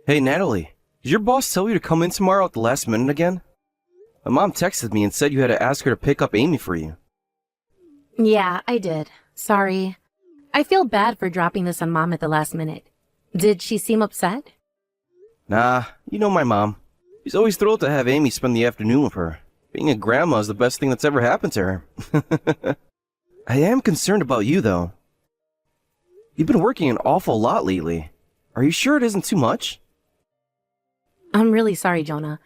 Hey, Natalie, did your boss tell you to come in tomorrow at the last minute again? My mom texted me and said you had to ask her to pick up Amy for you. Yeah, I did. Sorry. I feel bad for dropping this on Mom at the last minute. Did she seem upset? Nah, you know my mom. She's always thrilled to have Amy spend the afternoon with her. Being a grandma is the best thing that's ever happened to her. I am concerned about you, though. You've been working an awful lot lately. Are you sure it isn't too much? I'm really sorry, Jonah.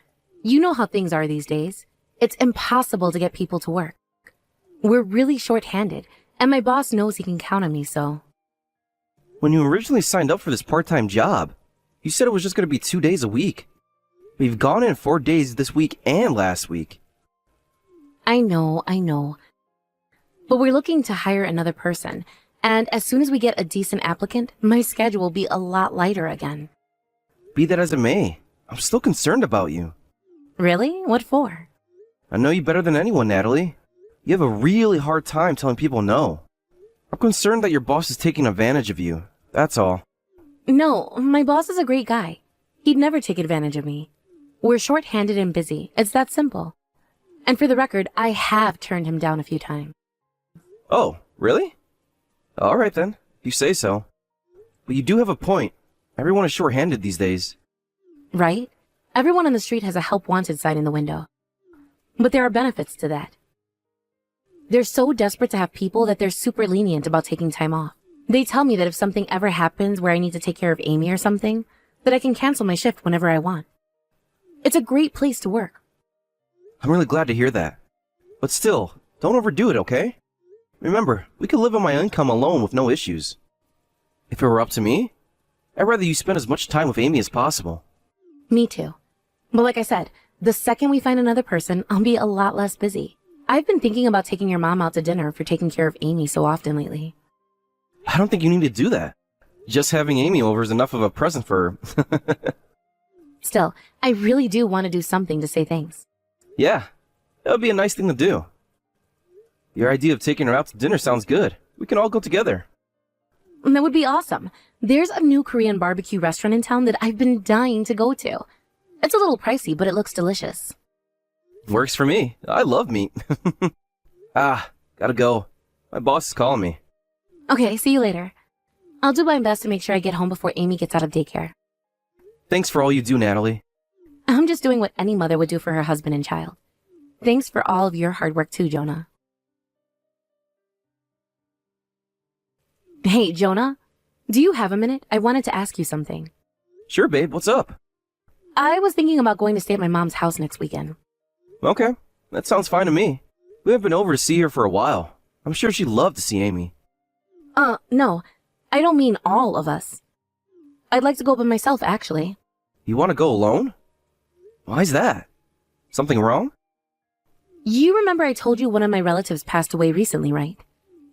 You know how things are these days. It's impossible to get people to work. We're really short-handed, and my boss knows he can count on me, so... When you originally signed up for this part-time job, you said it was just going to be 2 days a week. We've gone in 4 days this week and last week. I know. But we're looking to hire another person, and as soon as we get a decent applicant, my schedule will be a lot lighter again. Be that as it may, I'm still concerned about you. Really? What for? I know you better than anyone, Natalie. You have a really hard time telling people no. I'm concerned that your boss is taking advantage of you. That's all. No, my boss is a great guy. He'd never take advantage of me. We're short-handed and busy. It's that simple. And for the record, I have turned him down a few times. Oh, really? Alright then, if you say so. But you do have a point. Everyone is short-handed these days. Right? Everyone on the street has a help wanted sign in the window. But there are benefits to that. They're so desperate to have people that they're super lenient about taking time off. They tell me that if something ever happens where I need to take care of Amy or something, that I can cancel my shift whenever I want. It's a great place to work. I'm really glad to hear that. But still, don't overdo it, okay? Remember, we could live on my income alone with no issues. If it were up to me, I'd rather you spend as much time with Amy as possible. Me too. But like I said, the second we find another person, I'll be a lot less busy. I've been thinking about taking your mom out to dinner for taking care of Amy so often lately. I don't think you need to do that. Just having Amy over is enough of a present for her. Still, I really do want to do something to say thanks. Yeah, that would be a nice thing to do. Your idea of taking her out to dinner sounds good. We can all go together. That would be awesome. There's a new Korean barbecue restaurant in town that I've been dying to go to. It's a little pricey, but it looks delicious. Works for me. I love meat. Gotta go. My boss is calling me. Okay, see you later. I'll do my best to make sure I get home before Amy gets out of daycare. Thanks for all you do, Natalie. I'm just doing what any mother would do for her husband and child. Thanks for all of your hard work too, Jonah. Hey, Jonah, do you have a minute? I wanted to ask you something. Sure, babe. What's up? I was thinking about going to stay at my mom's house next weekend. Okay, that sounds fine to me. We haven't been over to see her for a while. I'm sure she'd love to see Amy. No. I don't mean all of us. I'd like to go by myself, actually. You want to go alone? Why's that? Something wrong? You remember I told you one of my relatives passed away recently, right?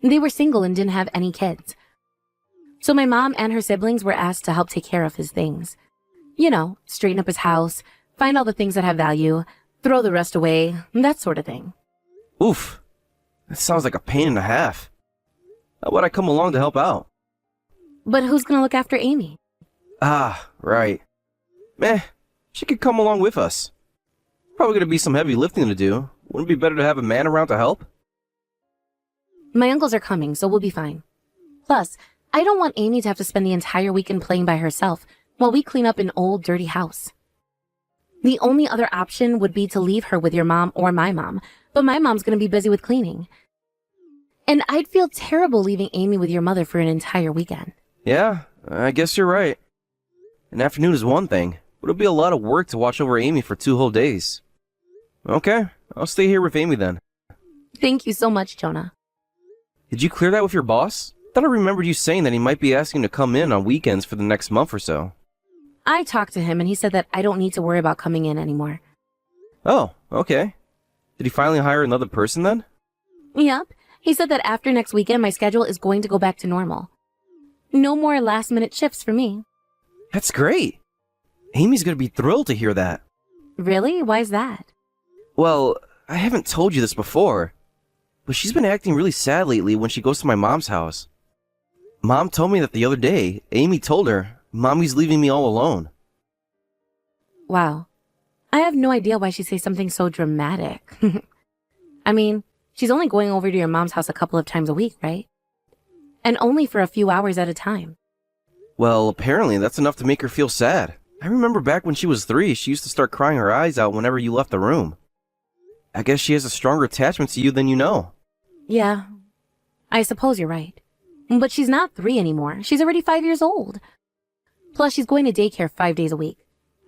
They were single and didn't have any kids. So my mom and her siblings were asked to help take care of his things. You know, straighten up his house, find all the things that have value, throw the rest away, that sort of thing. Oof. That sounds like a pain and a half. How about I come along to help out? But who's gonna look after Amy? Ah, right. Meh, she could come along with us. Probably gonna be some heavy lifting to do. Wouldn't it be better to have a man around to help? My uncles are coming, so we'll be fine. Plus, I don't want Amy to have to spend the entire weekend playing by herself while we clean up an old, dirty house. The only other option would be to leave her with your mom or my mom, but my mom's gonna be busy with cleaning. And I'd feel terrible leaving Amy with your mother for an entire weekend. Yeah, I guess you're right. An afternoon is one thing, but it'll be a lot of work to watch over Amy for 2 whole days. Okay, I'll stay here with Amy then. Thank you so much, Jonah. Did you clear that with your boss? Thought I remembered you saying that he might be asking to come in on weekends for the next month or so. I talked to him and he said that I don't need to worry about coming in anymore. Oh, okay. Did he finally hire another person then? Yep. He said that after next weekend my schedule is going to go back to normal. No more last-minute shifts for me. That's great. Amy's gonna be thrilled to hear that. Really? Why's that? Well, I haven't told you this before, but she's been acting really sad lately when she goes to my mom's house. Mom told me that the other day, Amy told her, Mommy's leaving me all alone. Wow. I have no idea why she'd say something so dramatic. I mean, she's only going over to your mom's house a couple of times a week, right? And only for a few hours at a time. Well, apparently that's enough to make her feel sad. I remember back when she was 3, she used to start crying her eyes out whenever you left the room. I guess she has a stronger attachment to you than you know. Yeah, I suppose you're right. But she's not 3 anymore. She's already 5 years old. Plus, she's going to daycare 5 days a week.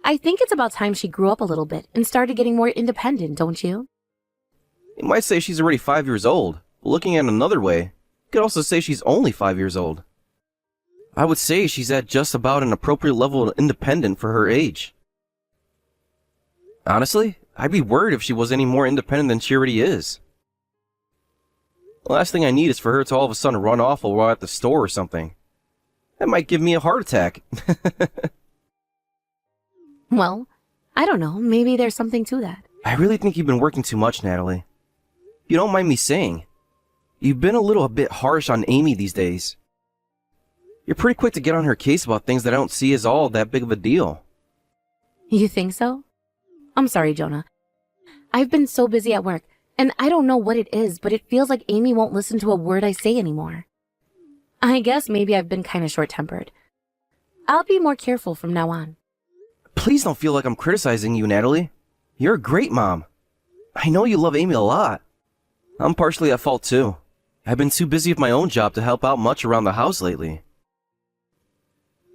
I think it's about time she grew up a little bit and started getting more independent, don't you? You might say she's already 5 years old, but looking at it another way, you could also say she's only 5 years old. I would say she's at just about an appropriate level of independent for her age. Honestly, I'd be worried if she was any more independent than she already is. The last thing I need is for her to all of a sudden run off while we're at the store or something. That might give me a heart attack. Well, I don't know. Maybe there's something to that. I really think you've been working too much, Natalie. If you don't mind me saying, you've been a little bit harsh on Amy these days. You're pretty quick to get on her case about things that I don't see as all that big of a deal. You think so? I'm sorry, Jonah. I've been so busy at work, and I don't know what it is, but it feels like Amy won't listen to a word I say anymore. I guess maybe I've been kind of short-tempered. I'll be more careful from now on. Please don't feel like I'm criticizing you, Natalie. You're a great mom. I know you love Amy a lot. I'm partially at fault too. I've been too busy with my own job to help out much around the house lately.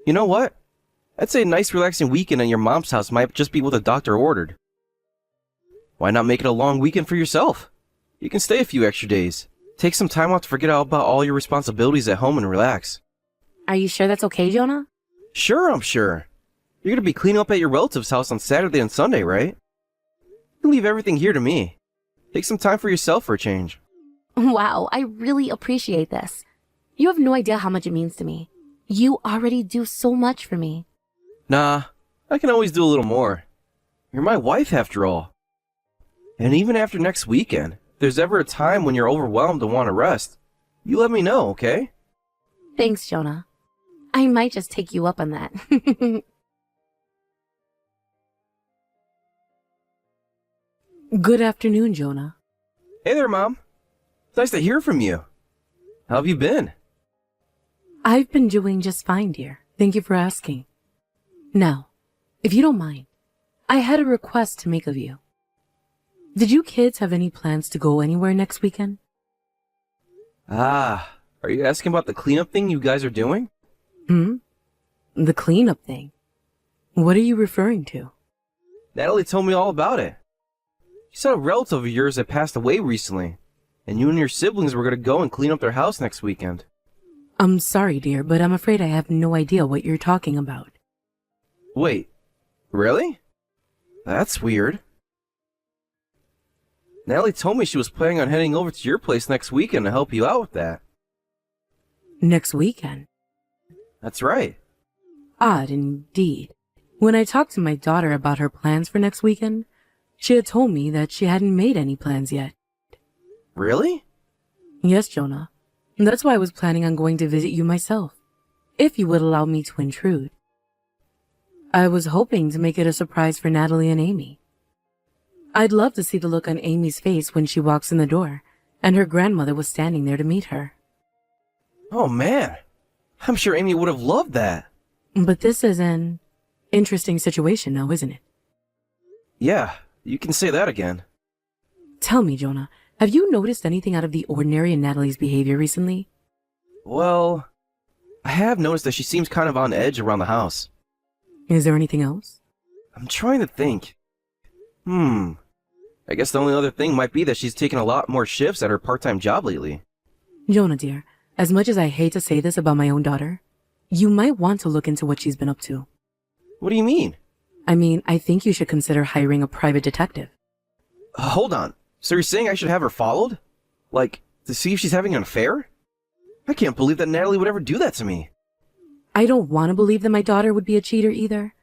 You know what? I'd say a nice relaxing weekend at your mom's house might just be what the doctor ordered. Why not make it a long weekend for yourself? You can stay a few extra days. Take some time off to forget about all your responsibilities at home and relax. Are you sure that's okay, Jonah? Sure, I'm sure. You're gonna be cleaning up at your relative's house on Saturday and Sunday, right? You leave everything here to me. Take some time for yourself for a change. Wow, I really appreciate this. You have no idea how much it means to me. You already do so much for me. Nah, I can always do a little more. You're my wife after all. And even after next weekend, if there's ever a time when you're overwhelmed and want to rest, you let me know, okay? Thanks, Jonah. I might just take you up on that. Good afternoon, Jonah. Hey there, Mom. It's nice to hear from you. How have you been? I've been doing just fine, dear. Thank you for asking. Now, if you don't mind, I had a request to make of you. Did you kids have any plans to go anywhere next weekend? Ah, are you asking about the cleanup thing you guys are doing? The cleanup thing. What are you referring to? Natalie told me all about it. She said a relative of yours had passed away recently, and you and your siblings were going to go and clean up their house next weekend. I'm sorry, dear, but I'm afraid I have no idea what you're talking about. Wait, really? That's weird. Natalie told me she was planning on heading over to your place next weekend to help you out with that. Next weekend? That's right. Odd indeed. When I talked to my daughter about her plans for next weekend, she had told me that she hadn't made any plans yet. Really? Yes, Jonah. That's why I was planning on going to visit you myself, if you would allow me to intrude. I was hoping to make it a surprise for Natalie and Amy. I'd love to see the look on Amy's face when she walks in the door, and her grandmother was standing there to meet her. Oh man, I'm sure Amy would have loved that. But this is an interesting situation now, isn't it? Yeah, you can say that again. Tell me, Jonah, have you noticed anything out of the ordinary in Natalie's behavior recently? Well, I have noticed that she seems kind of on edge around the house. Is there anything else? I'm trying to think. I guess the only other thing might be that she's taken a lot more shifts at her part-time job lately. Jonah, dear, as much as I hate to say this about my own daughter, you might want to look into what she's been up to. What do you mean? I mean, I think you should consider hiring a private detective. Hold on. So you're saying I should have her followed? Like, to see if she's having an affair? I can't believe that Natalie would ever do that to me. I don't want to believe that my daughter would be a cheater either.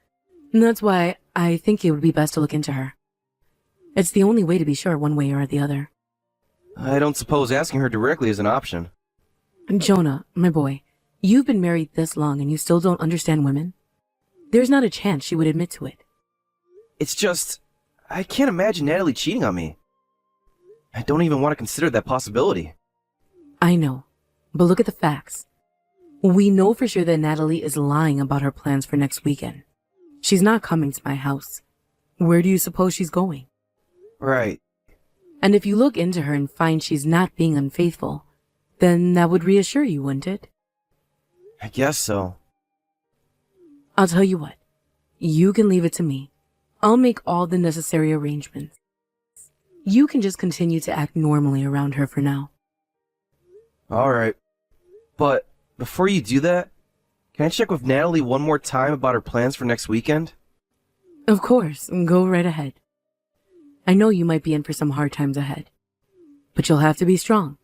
And that's why I think it would be best to look into her. It's the only way to be sure one way or the other. I don't suppose asking her directly is an option. Jonah, my boy, you've been married this long and you still don't understand women? There's not a chance she would admit to it. It's just, I can't imagine Natalie cheating on me. I don't even want to consider that possibility. I know, but look at the facts. We know for sure that Natalie is lying about her plans for next weekend. She's not coming to my house. Where do you suppose she's going? Right. And if you look into her and find she's not being unfaithful, then that would reassure you, wouldn't it? I guess so. I'll tell you what. You can leave it to me. I'll make all the necessary arrangements. You can just continue to act normally around her for now. Alright. But before you do that, can I check with Natalie one more time about her plans for next weekend? Of course, go right ahead. I know you might be in for some hard times ahead, but you'll have to be strong.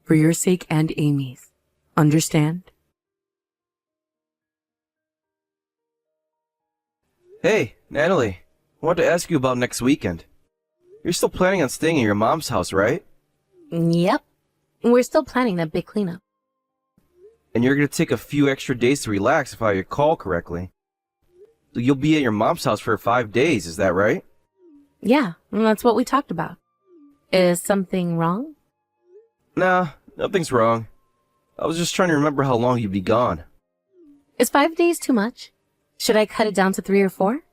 For your sake and Amy's. Understand? Hey, Natalie. I want to ask you about next weekend. You're still planning on staying at your mom's house, right? Yep. We're still planning that big cleanup. And you're going to take a few extra days to relax if I recall correctly. So you'll be at your mom's house for 5 days, is that right? Yeah, that's what we talked about. Is something wrong? Nah, nothing's wrong. I was just trying to remember how long you'd be gone. Is 5 days too much? Should I cut it down to 3 or 4?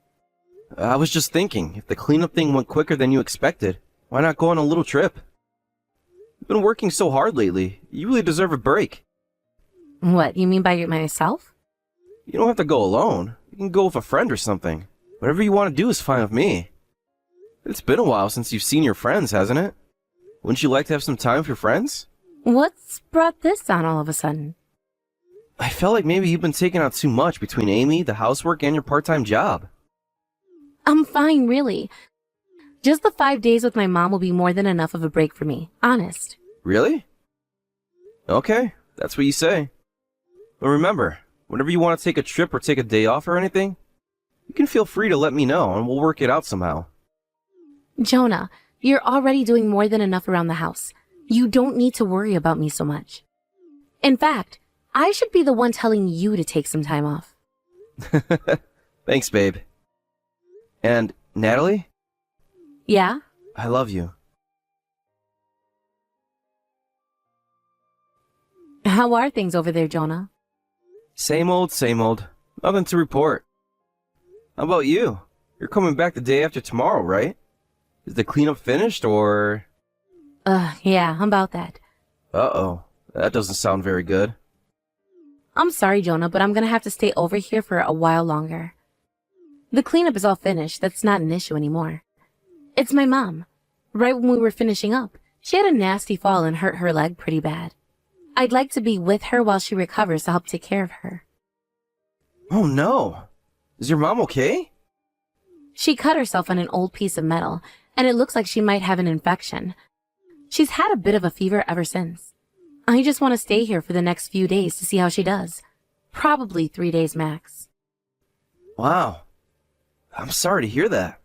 I was just thinking, if the cleanup thing went quicker than you expected, why not go on a little trip? You've been working so hard lately. You really deserve a break. What, you mean by myself? You don't have to go alone. You can go with a friend or something. Whatever you want to do is fine with me. It's been a while since you've seen your friends, hasn't it? Wouldn't you like to have some time with your friends? What's brought this on all of a sudden? I felt like maybe you've been taking out too much between Amy, the housework, and your part-time job. I'm fine, really. Just the 5 days with my mom will be more than enough of a break for me, honest. Really? Okay, that's what you say. But remember, whenever you want to take a trip or take a day off or anything, you can feel free to let me know and we'll work it out somehow. Jonah, you're already doing more than enough around the house. You don't need to worry about me so much. In fact, I should be the one telling you to take some time off. Thanks, babe. And, Natalie? Yeah? I love you. How are things over there, Jonah? Same old, same old. Nothing to report. How about you? You're coming back the day after tomorrow, right? Is the cleanup finished, or...? Yeah, about that. Uh-oh. That doesn't sound very good. I'm sorry, Jonah, but I'm gonna have to stay over here for a while longer. The cleanup is all finished. That's not an issue anymore. It's my mom. Right when we were finishing up, she had a nasty fall and hurt her leg pretty bad. I'd like to be with her while she recovers to help take care of her. Oh no! Is your mom okay? She cut herself on an old piece of metal, and it looks like she might have an infection. She's had a bit of a fever ever since. I just want to stay here for the next few days to see how she does. Probably 3 days max. Wow. I'm sorry to hear that.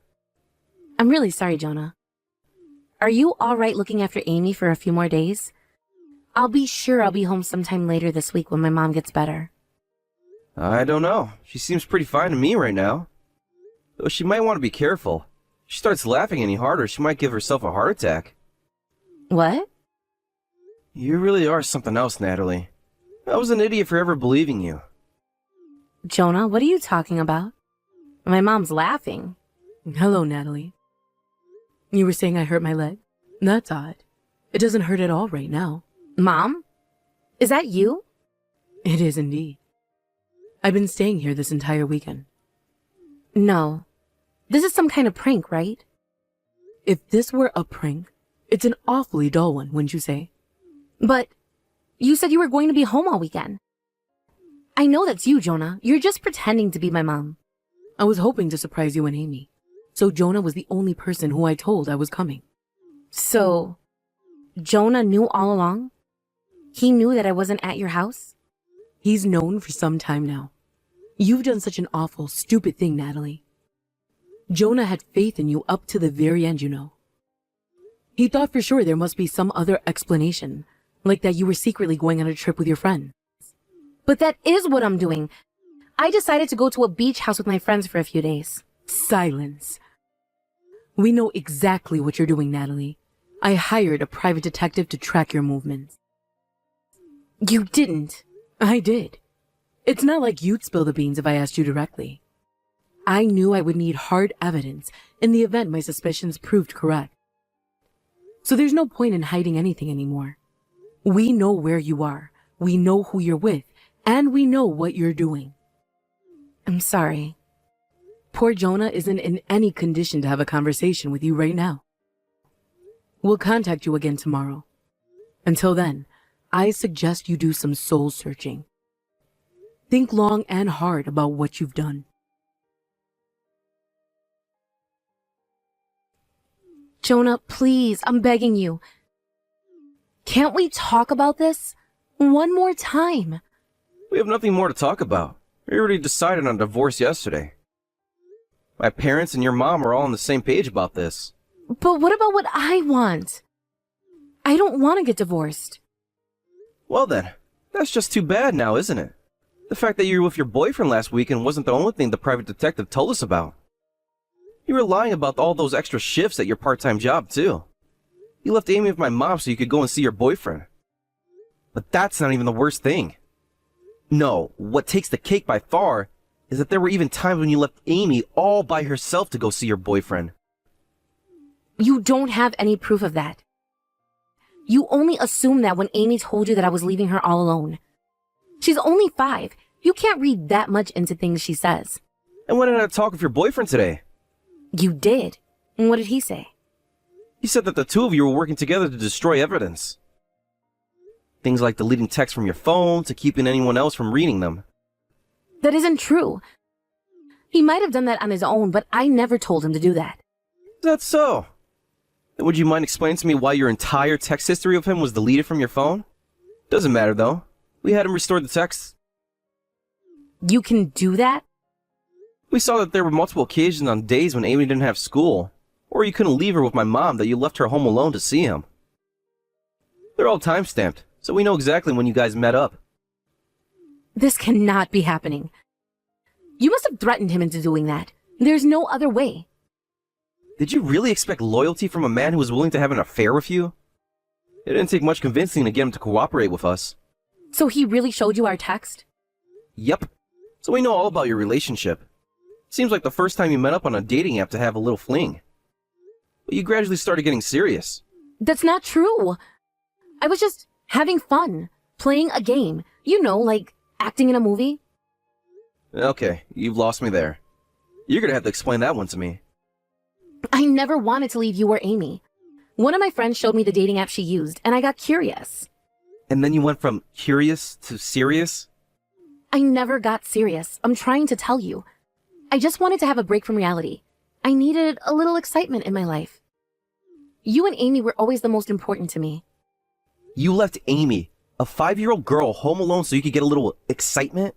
I'm really sorry, Jonah. Are you alright looking after Amy for a few more days? I'll be sure I'll be home sometime later this week when my mom gets better. I don't know. She seems pretty fine to me right now. Though she might want to be careful. If she starts laughing any harder, she might give herself a heart attack. What? You really are something else, Natalie. I was an idiot for ever believing you. Jonah, what are you talking about? My mom's laughing. Hello, Natalie. You were saying I hurt my leg? That's odd. It doesn't hurt at all right now. Mom? Is that you? It is indeed. I've been staying here this entire weekend. No. This is some kind of prank, right? If this were a prank, it's an awfully dull one, wouldn't you say? But you said you were going to be home all weekend. I know that's you, Jonah. You're just pretending to be my mom. I was hoping to surprise you and Amy. So Jonah was the only person who I told I was coming. So, Jonah knew all along? He knew that I wasn't at your house? He's known for some time now. You've done such an awful, stupid thing, Natalie. Jonah had faith in you up to the very end, you know. He thought for sure there must be some other explanation, like that you were secretly going on a trip with your friend. But that is what I'm doing. I decided to go to a beach house with my friends for a few days. Silence. We know exactly what you're doing, Natalie. I hired a private detective to track your movements. You didn't. I did. It's not like you'd spill the beans if I asked you directly. I knew I would need hard evidence in the event my suspicions proved correct. So there's no point in hiding anything anymore. We know where you are, we know who you're with, and we know what you're doing. I'm sorry. Poor Jonah isn't in any condition to have a conversation with you right now. We'll contact you again tomorrow. Until then, I suggest you do some soul searching. Think long and hard about what you've done. Jonah, please, I'm begging you. Can't we talk about this one more time? We have nothing more to talk about. We already decided on divorce yesterday. My parents and your mom are all on the same page about this. But what about what I want? I don't want to get divorced. Well then, that's just too bad now, isn't it? The fact that you were with your boyfriend last weekend wasn't the only thing the private detective told us about. You were lying about all those extra shifts at your part-time job, too. You left Amy with my mom so you could go and see your boyfriend. But that's not even the worst thing. No, what takes the cake by far is that there were even times when you left Amy all by herself to go see your boyfriend. You don't have any proof of that. You only assumed that when Amy told you that I was leaving her all alone. She's only 5. You can't read that much into things she says. And when did I talk with your boyfriend today? You did. And what did he say? He said that the two of you were working together to destroy evidence. Things like deleting texts from your phone to keeping anyone else from reading them. That isn't true. He might have done that on his own, but I never told him to do that. Is that so? Then would you mind explaining to me why your entire text history of him was deleted from your phone? Doesn't matter though. We had him restore the texts. You can do that? We saw that there were multiple occasions on days when Amy didn't have school, or you couldn't leave her with my mom that you left her home alone to see him. They're all time-stamped, so we know exactly when you guys met up. This cannot be happening. You must have threatened him into doing that. There's no other way. Did you really expect loyalty from a man who was willing to have an affair with you? It didn't take much convincing to get him to cooperate with us. So he really showed you our text? Yep. So we know all about your relationship. Seems like the first time you met up on a dating app to have a little fling. But you gradually started getting serious. That's not true. I was just having fun, playing a game. You know, like acting in a movie. Okay, you've lost me there. You're gonna have to explain that one to me. I never wanted to leave you or Amy. One of my friends showed me the dating app she used, and I got curious. And then you went from curious to serious? I never got serious. I'm trying to tell you. I just wanted to have a break from reality. I needed a little excitement in my life. You and Amy were always the most important to me. You left Amy, a 5-year-old girl, home alone so you could get a little excitement?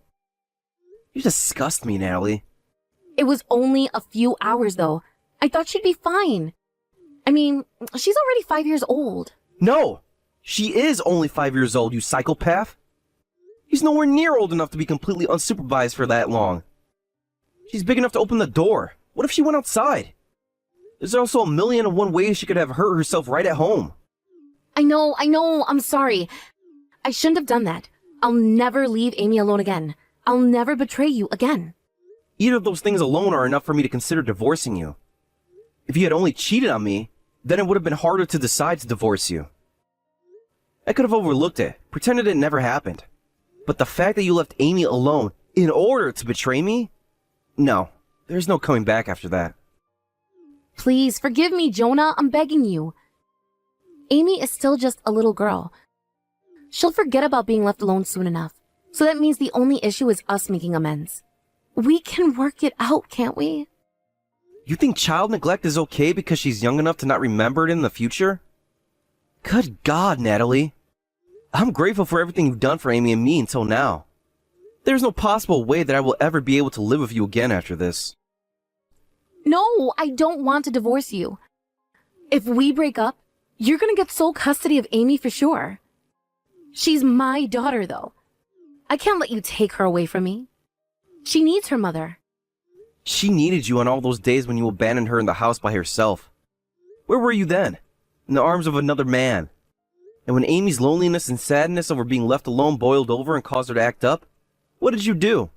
You disgust me, Natalie. It was only a few hours, though. I thought she'd be fine. I mean, she's already 5 years old. No! She is only 5 years old, you psychopath! He's nowhere near old enough to be completely unsupervised for that long. She's big enough to open the door. What if she went outside? There's also 1,000,001 ways she could have hurt herself right at home. I know, I'm sorry. I shouldn't have done that. I'll never leave Amy alone again. I'll never betray you again. Either of those things alone are enough for me to consider divorcing you. If you had only cheated on me, then it would have been harder to decide to divorce you. I could have overlooked it, pretended it never happened. But the fact that you left Amy alone in order to betray me? No, there's no coming back after that. Please, forgive me, Jonah. I'm begging you. Amy is still just a little girl. She'll forget about being left alone soon enough. So that means the only issue is us making amends. We can work it out, can't we? You think child neglect is okay because she's young enough to not remember it in the future? Good God, Natalie. I'm grateful for everything you've done for Amy and me until now. There's no possible way that I will ever be able to live with you again after this. No, I don't want to divorce you. If we break up, you're gonna get sole custody of Amy for sure. She's my daughter, though. I can't let you take her away from me. She needs her mother. She needed you on all those days when you abandoned her in the house by herself. Where were you then? In the arms of another man. And when Amy's loneliness and sadness over being left alone boiled over and caused her to act up, what did you do?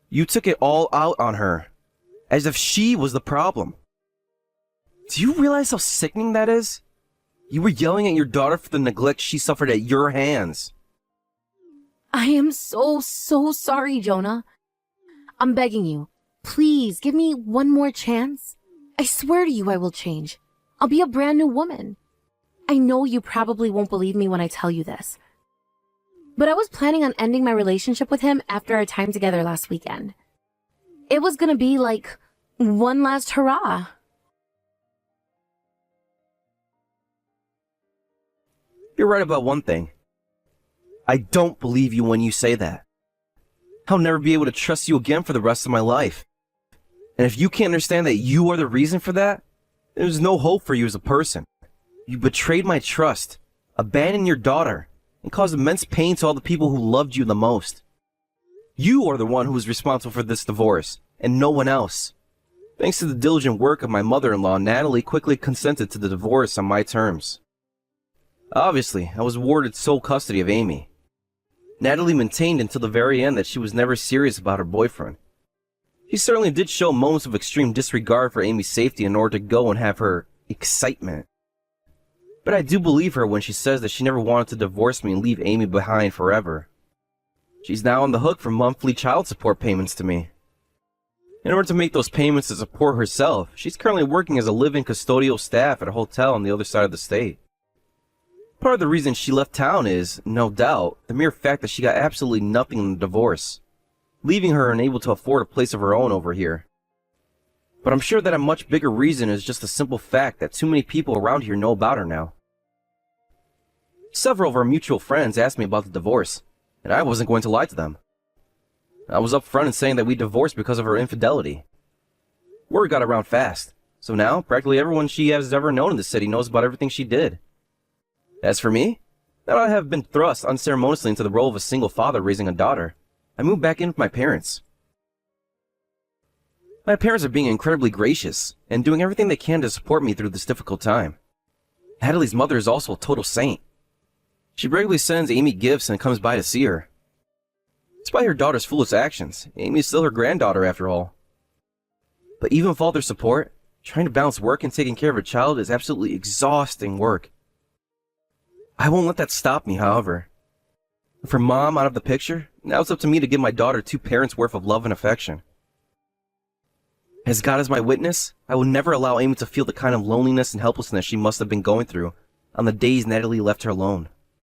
You took it all out on her, as if she was the problem. Do you realize how sickening that is? You were yelling at your daughter for the neglect she suffered at your hands. I am so sorry, Jonah. I'm begging you. Please, give me one more chance. I swear to you I will change. I'll be a brand new woman. I know you probably won't believe me when I tell you this. But I was planning on ending my relationship with him after our time together last weekend. It was gonna be like one last hurrah. You're right about one thing. I don't believe you when you say that. I'll never be able to trust you again for the rest of my life. And if you can't understand that you are the reason for that, there's no hope for you as a person. You betrayed my trust, abandoned your daughter, and caused immense pain to all the people who loved you the most. You are the one who is responsible for this divorce, and no one else. Thanks to the diligent work of my mother-in-law, Natalie quickly consented to the divorce on my terms. Obviously, I was awarded sole custody of Amy. Natalie maintained until the very end that she was never serious about her boyfriend. She certainly did show moments of extreme disregard for Amy's safety in order to go and have her excitement. But I do believe her when she says that she never wanted to divorce me and leave Amy behind forever. She's now on the hook for monthly child support payments to me. In order to make those payments to support herself, she's currently working as a live-in custodial staff at a hotel on the other side of the state. Part of the reason she left town is, no doubt, the mere fact that she got absolutely nothing in the divorce, leaving her unable to afford a place of her own over here. But I'm sure that a much bigger reason is just the simple fact that too many people around here know about her now. Several of our mutual friends asked me about the divorce, and I wasn't going to lie to them. I was upfront in saying that we divorced because of her infidelity. Word got around fast, so now practically everyone she has ever known in the city knows about everything she did. As for me, now that I have been thrust unceremoniously into the role of a single father raising a daughter, I moved back in with my parents. My parents are being incredibly gracious and doing everything they can to support me through this difficult time. Natalie's mother is also a total saint. She regularly sends Amy gifts and comes by to see her. Despite her daughter's foolish actions, Amy is still her granddaughter after all. But even with all their support, trying to balance work and taking care of a child is absolutely exhausting work. I won't let that stop me, however. With her mom out of the picture, now it's up to me to give my daughter 2 parents' worth of love and affection. As God is my witness, I will never allow Amy to feel the kind of loneliness and helplessness she must have been going through on the days Natalie left her alone.